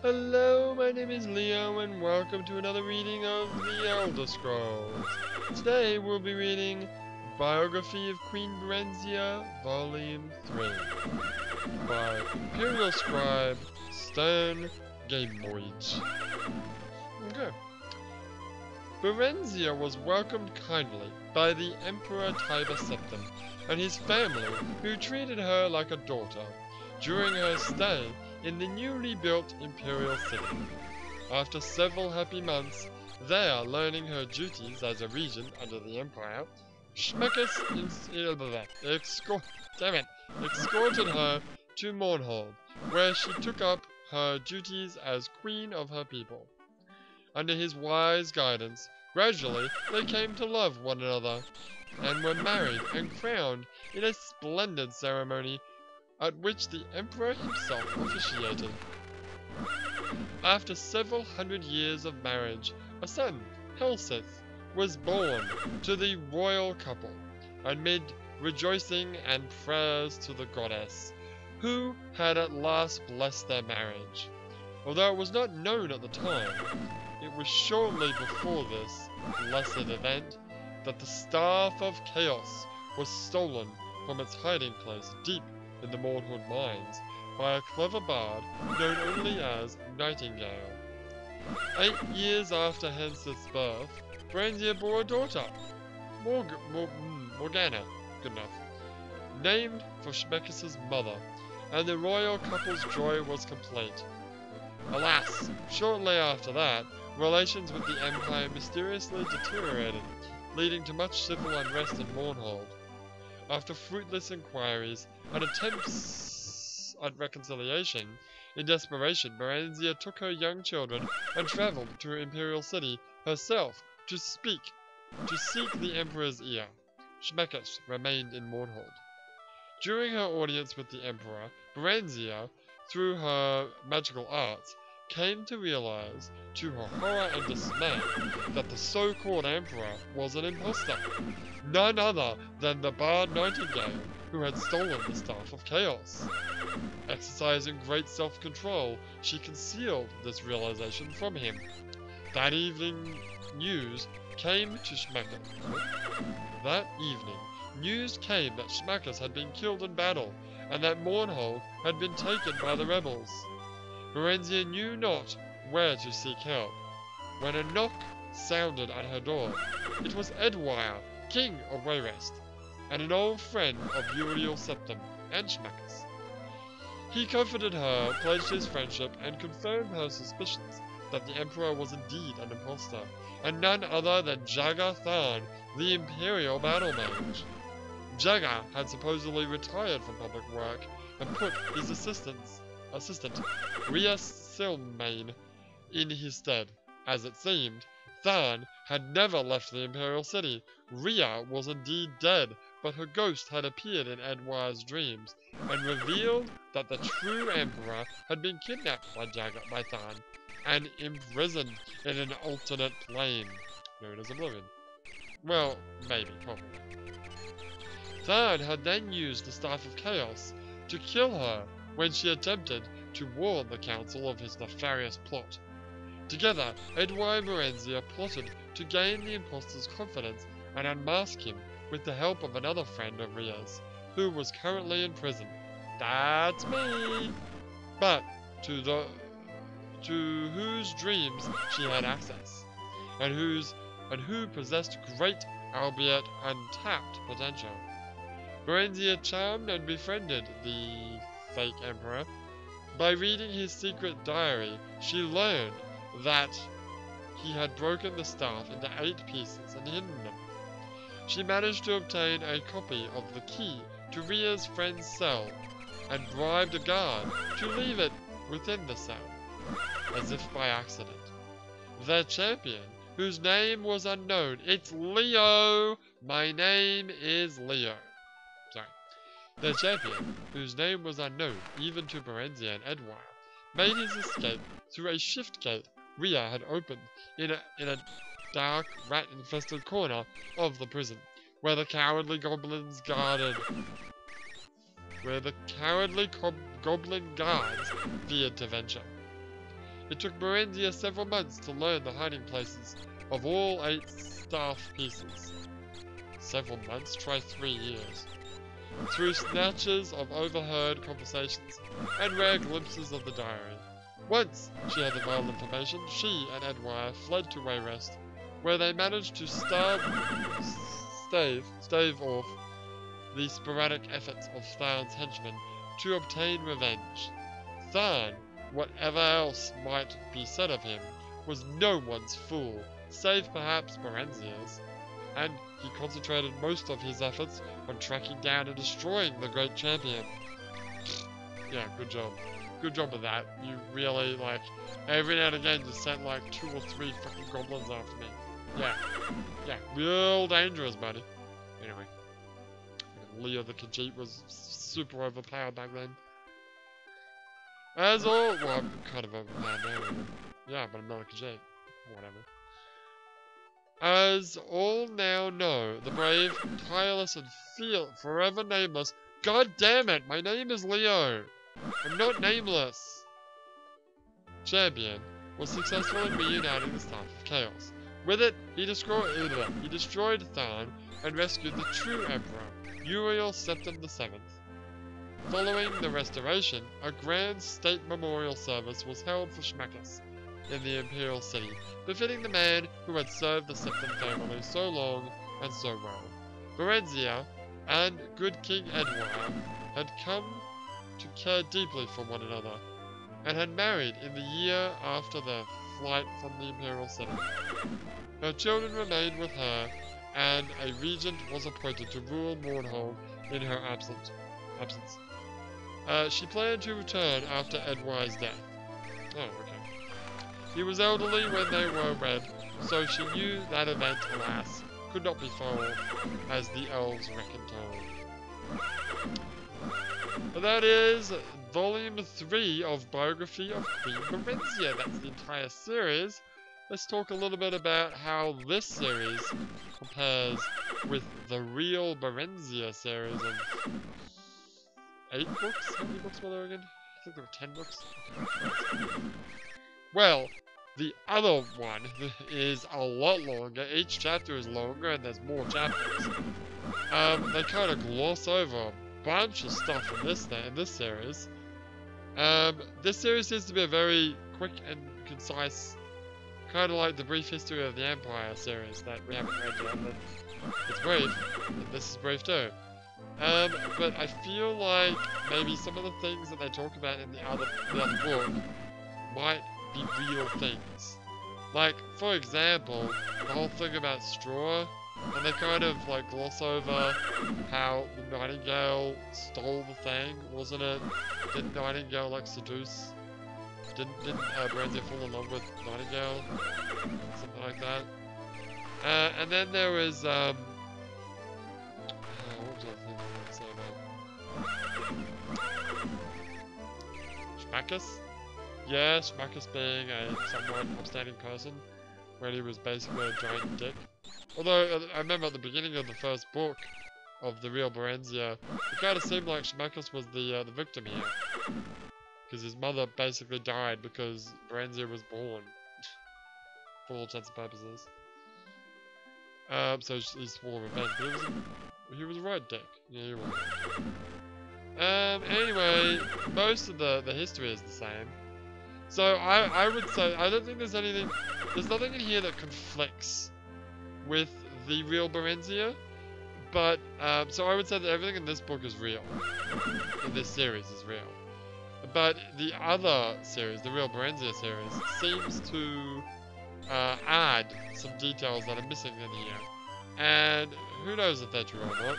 Hello, my name is Leo, and welcome to another reading of The Elder Scrolls. Today we'll be reading Biography of Queen Barenziah, Volume 3, by Imperial Scribe Stern Gamevoyage. Okay. Barenziah was welcomed kindly by the Emperor Tiber Septim and his family, who treated her like a daughter during her stay in the newly built Imperial City. After several happy months there learning her duties as a regent under the Empire, Schmeckes escorted her to Mournhold, where she took up her duties as queen of her people. Under his wise guidance, gradually they came to love one another, and were married and crowned in a splendid ceremony at which the Emperor himself officiated. After several hundred years of marriage, a son, Helseth, was born to the royal couple, amid rejoicing and prayers to the goddess, who had at last blessed their marriage. Although it was not known at the time, it was shortly before this blessed event that the Staff of Chaos was stolen from its hiding place deep in the Mournhold mines by a clever bard known only as Nightingale. 8 years after Helseth's birth, Barenziah bore a daughter, Morgana, good enough, named for Schmeckes' mother, and the royal couple's joy was complete. Alas, shortly after that, relations with the Empire mysteriously deteriorated, leading to much civil unrest in Mournhold. After fruitless inquiries and attempts at reconciliation, in desperation, Barenziah took her young children and travelled to her imperial city herself to seek the Emperor's ear. Schmeckes remained in Mournhold. During her audience with the Emperor, Barenziah, through her magical arts, came to realize, to her horror and dismay, that the so-called Emperor was an impostor, none other than the Bard Nightingale, who had stolen the Staff of Chaos. Exercising great self-control, she concealed this realization from him. That evening, news came that Schmeckes had been killed in battle, and that Mournhold had been taken by the rebels. Barenziah knew not where to seek help, when a knock sounded at her door. It was Edwire, King of Wayrest, and an old friend of Uriel Septim and Schmeckes. He comforted her, pledged his friendship, and confirmed her suspicions that the Emperor was indeed an impostor, and none other than Jagger Tharn, the Imperial Battle Mage. Jagger had supposedly retired from public work and put his assistant, Rhea Silmain, in his stead. As it seemed, Tharn had never left the Imperial City. Rhea was indeed dead, but her ghost had appeared in Edwire's dreams, and revealed that the true Emperor had been kidnapped by Tharn, and imprisoned in an alternate plane, known as Oblivion. Well, maybe, probably. Tharn had then used the Staff of Chaos to kill her when she attempted to warn the Council of his nefarious plot. Together, Edwire and Barenziah plotted to gain the impostor's confidence and unmask him with the help of another friend of Rhea's, who was currently in prison. That's me! But to whose dreams she had access, and who possessed great, albeit untapped, potential. Barenziah charmed and befriended the fake Emperor. By reading his secret diary, she learned that he had broken the staff into 8 pieces and hidden them. She managed to obtain a copy of the key to Rhea's friend's cell, and bribed a guard to leave it within the cell, as if by accident. Their champion, whose name was unknown, it's Leo! My name is Leo. Their champion, whose name was unknown even to Barenziah and Edwire, made his escape through a shift gate Rhea had opened in a dark, rat-infested corner of the prison, where the cowardly goblins guarded. Goblin guards feared to venture. It took Barenziah several months to learn the hiding places of all 8 staff pieces. Several months? Try 3 years. Through snatches of overheard conversations and rare glimpses of the diary. Once she had the vital information, she and Edwire fled to Wayrest, where they managed to stave off the sporadic efforts of Tharn's henchmen to obtain revenge. Tharn, whatever else might be said of him, was no one's fool, save perhaps Barenziah's, and he concentrated most of his efforts on tracking down and destroying the great champion. Yeah, good job. Good job with that. You really, like, every now and again you sent like 2 or 3 fucking goblins after me. Yeah. Yeah, real dangerous, buddy. Anyway. Leo the Khajiit was super overpowered back then. As all... Well, I'm kind of overpowered now. Yeah, but I'm not a Khajiit. Whatever. As all now know, the brave, tireless, and forever nameless... God damn it! My name is Leo! I'm not nameless! Champion was successful in reuniting the Staff of Chaos. With it, he destroyed Tharn and rescued the true Emperor, Uriel Septim VII. Following the restoration, a grand state memorial service was held for Schmackes in the Imperial City, befitting the man who had served the Septim family so long and so well. Barenziah and good King Edwire had come to care deeply for one another, and had married in the year after their flight from the Imperial City. Her children remained with her, and a regent was appointed to rule Mournhold in her absence. She planned to return after Edwire's death. Oh, okay. He was elderly when they were wed, so she knew that event, alas, could not be far off, as the elves reckoned told. That is Volume 3 of Biography of Queen Barenziah. That's the entire series. Let's talk a little bit about how this series compares with the real Barenziah series of 8 books? How many books were there again? I think there were 10 books. Well, the other one is a lot longer. Each chapter is longer and there's more chapters. They kind of gloss over a bunch of stuff in this series. This series seems to be a very quick and concise, kind of like the Brief History of the Empire series that we haven't read yet, but it's brief, and this is brief too. But I feel like maybe some of the things that they talk about in the other book might be real things. Like, for example, the whole thing about straw, and they kind of like gloss over how the Nightingale stole the thing, wasn't it? Didn't Nightingale like seduce? Didn't Barenziah fall in love with Nightingale? Something like that. And then there was what was the other thing I wanted to say about Schmackes? Yeah, Schmackes being a somewhat upstanding person, when he was basically a giant dick. Although, I remember at the beginning of the first book of the real Barenziah, it kind of seemed like Schmackes was the victim here. Because his mother basically died because Barenziah was born. For all intents and purposes. So he swore revenge, but he was a right dick. Yeah, he was. Anyway, most of the history is the same. So I would say, I don't think there's nothing in here that conflicts with the real Barenziah, but, so I would say that everything in this book is real. In this series is real. But the other series, the real Barenziah series, seems to add some details that are missing in here. And who knows if they're true or not.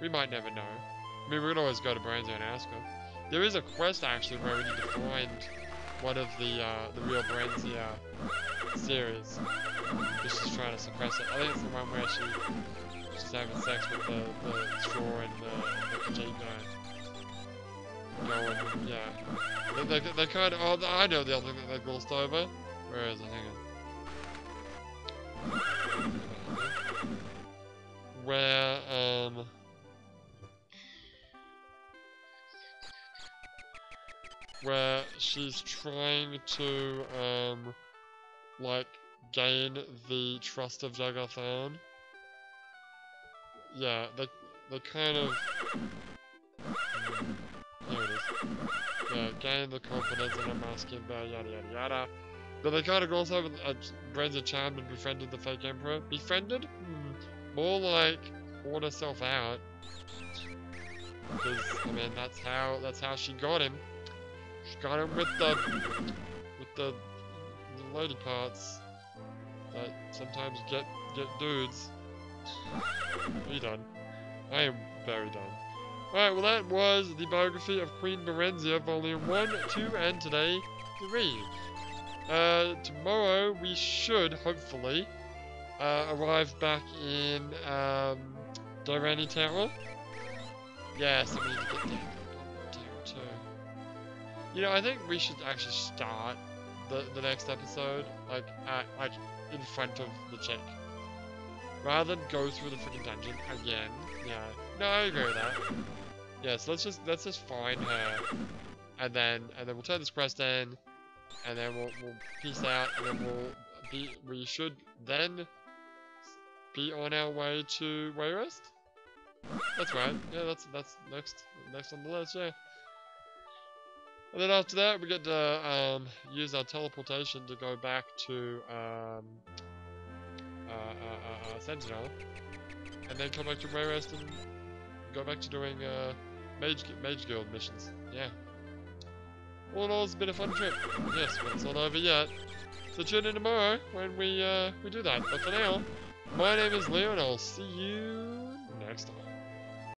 We might never know. I mean, we could always go to Barenziah and ask her. There is a quest, actually, where we need to find one of the real Barenziah series. She's trying to suppress it. I think it's the one where she's having sex with the straw and the Khajiit guy. Going, yeah. They kind of, oh, I know the other thing that they glossed over. Where is it? Hang on. Where, where she's trying to, like, gain the trust of Daggerfall. Yeah, they kind of... Here it is. Yeah, gain the confidence and unmasking bear, yada yada yada. But they kind of gloss over Barenziah charmed and befriended the fake emperor. Befriended? More like bought herself out. Because I mean that's how she got him. She got him with the lady parts that sometimes get dudes. Are you done? I am very done. Alright, well that was the biography of Queen Barenziah, Volume 1, 2, and today, 3. Tomorrow we should, hopefully, arrive back in, Dorani Tower. Yes, I need to get there too. You know, I think we should actually start the next episode, like in front of the chick. Rather than go through the freaking dungeon again. Yeah. No, I agree with that. Yeah, so let's just find her, and then we'll turn this quest in, and then we'll peace out, and then we should then be on our way to Wayrest. That's right. Yeah, that's next on the list. Yeah. And then after that, we get to use our teleportation to go back to Sentinel, and then come back to Wayrest and go back to doing Mage Guild missions. Yeah. All in all, it's been a fun trip. Yes, but it's not over yet. So tune in tomorrow when we do that. But for now, my name is Leo, and I'll see you next time.